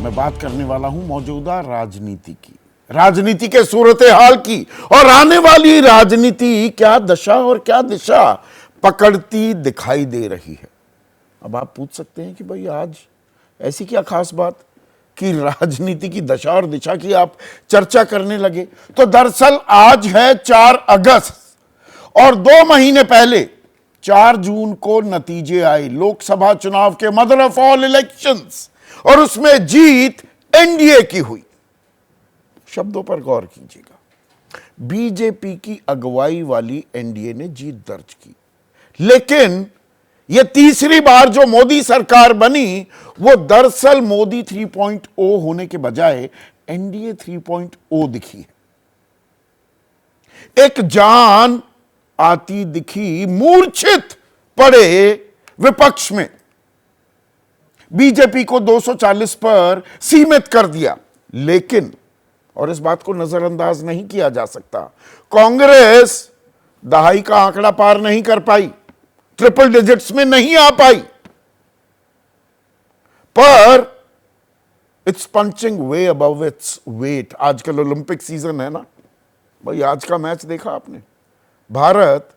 मैं बात करने वाला हूं मौजूदा राजनीति की, राजनीति के सूरत हाल की, और आने वाली राजनीति क्या दशा और क्या दिशा पकड़ती दिखाई दे रही है। अब आप पूछ सकते हैं कि भाई आज ऐसी क्या खास बात कि राजनीति की दशा और दिशा की आप चर्चा करने लगे। तो दरअसल आज है 4 अगस्त और 2 महीने पहले 4 जून को नतीजे आए लोकसभा चुनाव के, मदर ऑफ ऑल इलेक्शंस, और उसमें जीत एनडीए की हुई। शब्दों पर गौर कीजिएगा, बीजेपी की अगुवाई वाली एनडीए ने जीत दर्ज की, लेकिन यह तीसरी बार जो मोदी सरकार बनी वो दरअसल मोदी 3.0 होने के बजाय एनडीए 3.0 दिखी है। एक जान आती दिखी मूर्छित पड़े विपक्ष में, बीजेपी को 240 पर सीमित कर दिया, लेकिन और इस बात को नजरअंदाज नहीं किया जा सकता, कांग्रेस दहाई का आंकड़ा पार नहीं कर पाई, ट्रिपल डिजिट्स में नहीं आ पाई, पर it's punching way above its weight. आजकल ओलंपिक सीजन है ना भाई, आज का मैच देखा आपने, भारत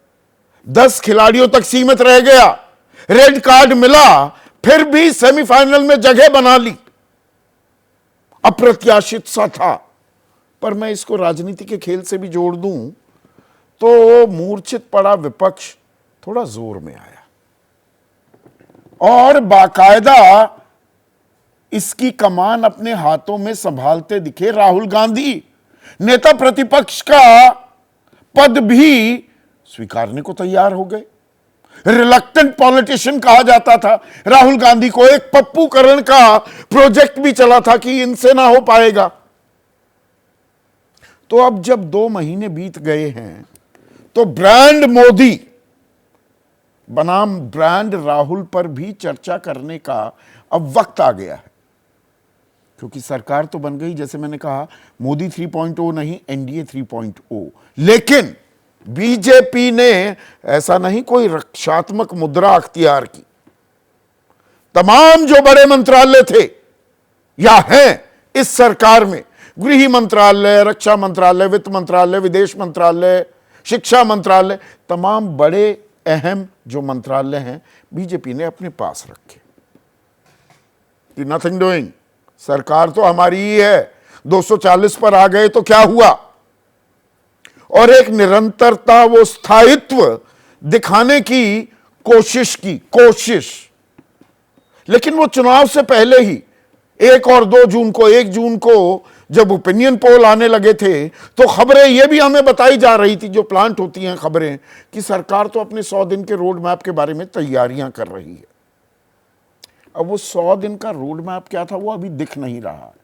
10 खिलाड़ियों तक सीमित रह गया, रेड कार्ड मिला, फिर भी सेमीफाइनल में जगह बना ली। अप्रत्याशित सा था, पर मैं इसको राजनीति के खेल से भी जोड़ दूं तो मूर्छित पड़ा विपक्ष थोड़ा जोर में आया और बाकायदा इसकी कमान अपने हाथों में संभालते दिखे राहुल गांधी। नेता प्रतिपक्ष का पद भी स्वीकारने को तैयार हो गए। रिलक्टेंट पॉलिटिशियन कहा जाता था राहुल गांधी को, एक पप्पूकरण का प्रोजेक्ट भी चला था कि इनसे ना हो पाएगा। तो अब जब 2 महीने बीत गए हैं तो ब्रांड मोदी बनाम ब्रांड राहुल पर भी चर्चा करने का अब वक्त आ गया है, क्योंकि सरकार तो बन गई, जैसे मैंने कहा, मोदी 3.0 नहीं, एनडीए 3.0, लेकिन बीजेपी ने ऐसा नहीं कोई रक्षात्मक मुद्रा अख्तियार की। तमाम जो बड़े मंत्रालय थे या हैं इस सरकार में, गृह मंत्रालय, रक्षा मंत्रालय, वित्त मंत्रालय, विदेश मंत्रालय, शिक्षा मंत्रालय, तमाम बड़े अहम जो मंत्रालय हैं बीजेपी ने अपने पास रखे। नथिंग डूइंग, सरकार तो हमारी ही है, 240 पर आ गए तो क्या हुआ, और एक निरंतरता, वो स्थायित्व दिखाने की कोशिश, लेकिन वो चुनाव से पहले ही 1 और 2 जून को, 1 जून को जब ओपिनियन पोल आने लगे थे तो खबरें ये भी हमें बताई जा रही थी, जो प्लांट होती हैं खबरें, कि सरकार तो अपने 100 दिन के रोड मैप के बारे में तैयारियां कर रही है। अब वो 100 दिन का रोड मैप क्या था वो अभी दिख नहीं रहा है,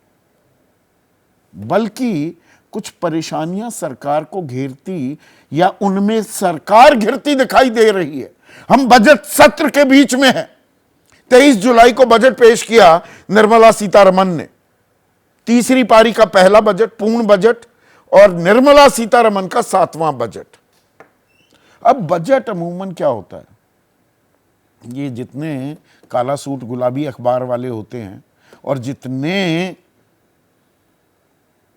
बल्कि कुछ परेशानियां सरकार को घेरती या उनमें सरकार घिरती दिखाई दे रही है। हम बजट सत्र के बीच में हैं। 23 जुलाई को बजट पेश किया निर्मला सीतारमण ने, तीसरी पारी का पहला बजट, पूर्ण बजट, और निर्मला सीतारमण का 7वां बजट। अब बजट अमूमन क्या होता है, ये जितने काला सूट गुलाबी अखबार वाले होते हैं और जितने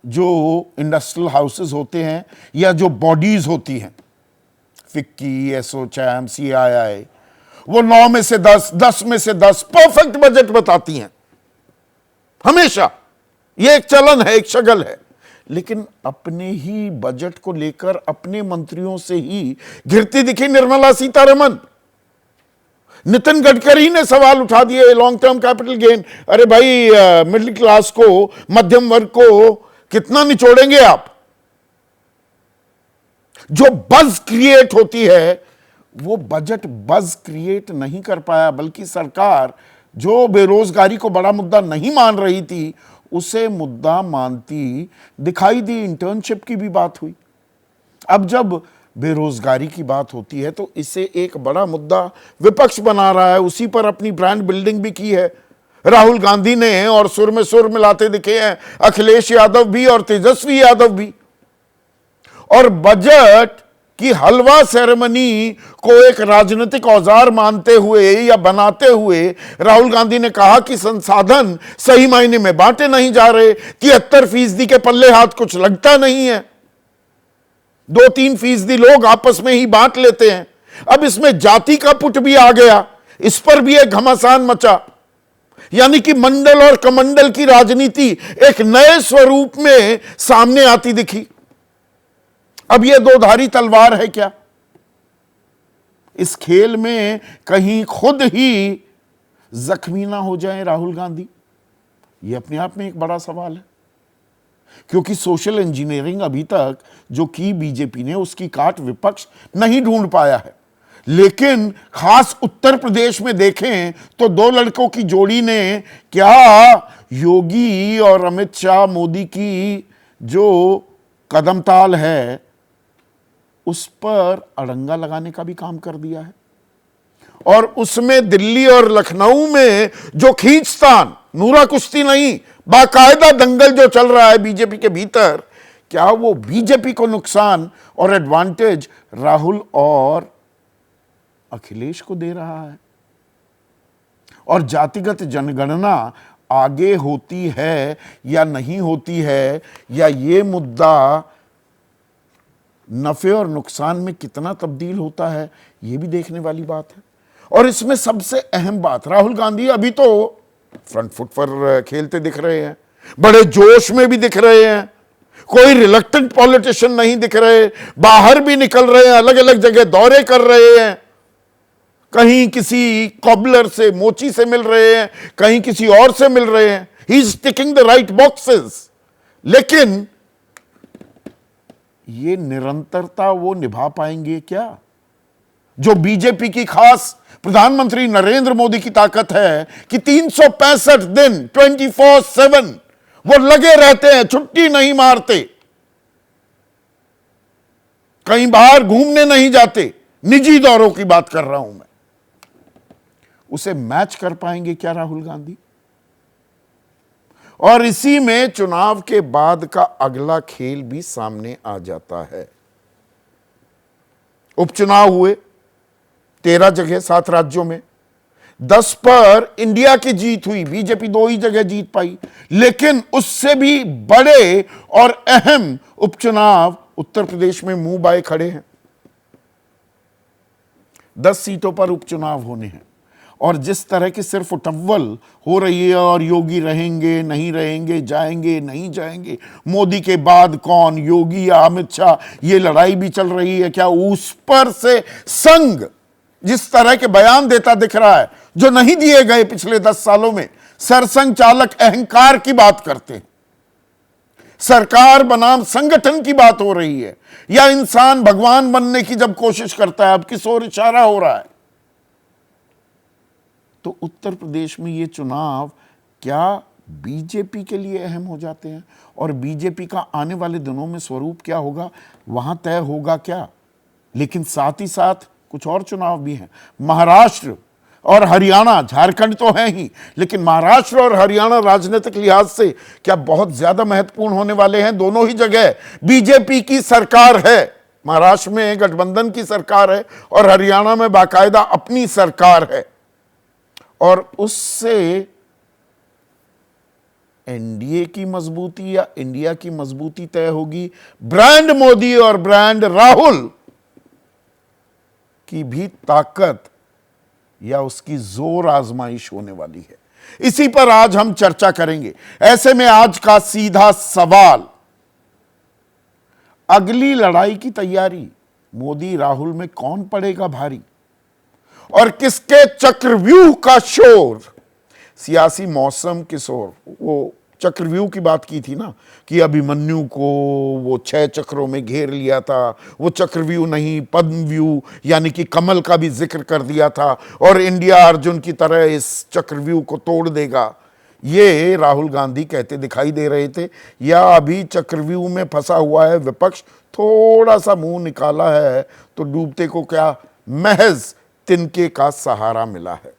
जो इंडस्ट्रियल हाउसेस होते हैं या जो बॉडीज होती हैं, फिक्की, एसोचैम, सीआईआई, वो 9 में से 10, 10 में से 10 परफेक्ट बजट बताती हैं हमेशा। ये एक चलन है, एक शगल है, लेकिन अपने ही बजट को लेकर अपने मंत्रियों से ही घिरती दिखी निर्मला सीतारमण। नितिन गडकरी ने सवाल उठा दिए, लॉन्ग टर्म कैपिटल गेन। अरे भाई, मिडिल क्लास को, मध्यम वर्ग को कितना निचोड़ेंगे आप। जो बज क्रिएट होती है वो बजट बज क्रिएट नहीं कर पाया, बल्कि सरकार जो बेरोजगारी को बड़ा मुद्दा नहीं मान रही थी उसे मुद्दा मानती दिखाई दी। इंटर्नशिप की भी बात हुई। अब जब बेरोजगारी की बात होती है तो इसे एक बड़ा मुद्दा विपक्ष बना रहा है, उसी पर अपनी ब्रांड बिल्डिंग भी की है राहुल गांधी ने, और सुर में सुर मिलाते दिखे हैं अखिलेश यादव भी और तेजस्वी यादव भी। और बजट कि हलवा सेरेमनी को एक राजनीतिक औजार मानते हुए या बनाते हुए राहुल गांधी ने कहा कि संसाधन सही मायने में बांटे नहीं जा रहे, 73% के पल्ले हाथ कुछ लगता नहीं है, 2-3% लोग आपस में ही बांट लेते हैं। अब इसमें जाति का पुट भी आ गया, इस पर भी एक घमासान मचा, यानी कि मंडल और कमंडल की राजनीति एक नए स्वरूप में सामने आती दिखी। अब यह दो-धारी तलवार है क्या? इस खेल में कहीं खुद ही जख्मी ना हो जाए राहुल गांधी? यह अपने आप में एक बड़ा सवाल है, क्योंकि सोशल इंजीनियरिंग अभी तक जो की बीजेपी ने, उसकी काट विपक्ष नहीं ढूंढ पाया है। लेकिन खास उत्तर प्रदेश में देखें तो दो लड़कों की जोड़ी ने क्या योगी और अमित शाह, मोदी की जो कदमताल है उस पर अड़ंगा लगाने का भी काम कर दिया है। और उसमें दिल्ली और लखनऊ में जो खींचतान, नूरा कुश्ती नहीं, बाकायदा दंगल जो चल रहा है बीजेपी के भीतर, क्या वो बीजेपी को नुकसान और एडवांटेज राहुल और अखिलेश को दे रहा है? और जातिगत जनगणना आगे होती है या नहीं होती है, या ये मुद्दा नफे और नुकसान में कितना तब्दील होता है, यह भी देखने वाली बात है। और इसमें सबसे अहम बात, राहुल गांधी अभी तो फ्रंट फुट पर खेलते दिख रहे हैं, बड़े जोश में भी दिख रहे हैं, कोई रिलक्टेंट पॉलिटिशियन नहीं दिख रहे, बाहर भी निकल रहे हैं, अलग अलग जगह दौरे कर रहे हैं, कहीं किसी कॉबलर से, मोची से मिल रहे हैं, कहीं किसी और से मिल रहे हैं। He is ticking the right boxes. लेकिन ये निरंतरता वो निभा पाएंगे क्या? जो बीजेपी की खास प्रधानमंत्री नरेंद्र मोदी की ताकत है कि 365 दिन 24/7 वो लगे रहते हैं, छुट्टी नहीं मारते, कहीं बाहर घूमने नहीं जाते, निजी दौरों की बात कर रहा हूं मैं। उसे मैच कर पाएंगे क्या राहुल गांधी? और इसी में चुनाव के बाद का अगला खेल भी सामने आ जाता है। उपचुनाव हुए 13 जगह 7 राज्यों में, 10 पर इंडिया की जीत हुई, बीजेपी 2 ही जगह जीत पाई। लेकिन उससे भी बड़े और अहम उपचुनाव उत्तर प्रदेश में मुंह बाए खड़े हैं। 10 सीटों पर उपचुनाव होने हैं, और जिस तरह की सिर्फ उटव्वल हो रही है, और योगी रहेंगे नहीं रहेंगे, जाएंगे नहीं जाएंगे, मोदी के बाद कौन, योगी या अमित शाह, ये लड़ाई भी चल रही है क्या? उस पर से संघ जिस तरह के बयान देता दिख रहा है, जो नहीं दिए गए पिछले 10 सालों में, सरसंघ चालक अहंकार की बात करते हैं, सरकार बनाम संगठन की बात हो रही है, या इंसान भगवान बनने की जब कोशिश करता है, अब किस ओर इशारा हो रहा है? तो उत्तर प्रदेश में ये चुनाव क्या बीजेपी के लिए अहम हो जाते हैं? और बीजेपी का आने वाले दिनों में स्वरूप क्या होगा, वहां तय होगा क्या? लेकिन साथ ही साथ कुछ और चुनाव भी हैं। महाराष्ट्र और हरियाणा, झारखंड तो है ही, लेकिन महाराष्ट्र और हरियाणा राजनीतिक लिहाज से क्या बहुत ज्यादा महत्वपूर्ण होने वाले हैं। दोनों ही जगह बीजेपी की सरकार है, महाराष्ट्र में गठबंधन की सरकार है और हरियाणा में बाकायदा अपनी सरकार है। और उससे एनडीए की मजबूती या इंडिया की मजबूती तय होगी। ब्रांड मोदी और ब्रांड राहुल की भी ताकत या उसकी जोर आजमाइश होने वाली है। इसी पर आज हम चर्चा करेंगे। ऐसे में आज का सीधा सवाल, अगली लड़ाई की तैयारी मोदी राहुल में कौन पड़ेगा भारी, और किसके चक्रव्यूह का शोर, सियासी मौसम किशोर, वो चक्रव्यूह की बात की थी ना कि अभिमन्यु को वो 6 चक्रों में घेर लिया था, वो चक्रव्यूह नहीं पद्मव्यूह यानी कि कमल का भी जिक्र कर दिया था, और इंडिया अर्जुन की तरह इस चक्रव्यूह को तोड़ देगा, ये राहुल गांधी कहते दिखाई दे रहे थे। या अभी चक्रव्यूह में फंसा हुआ है विपक्ष, थोड़ा सा मुंह निकाला है तो डूबते को क्या महज तिनके का सहारा मिला है।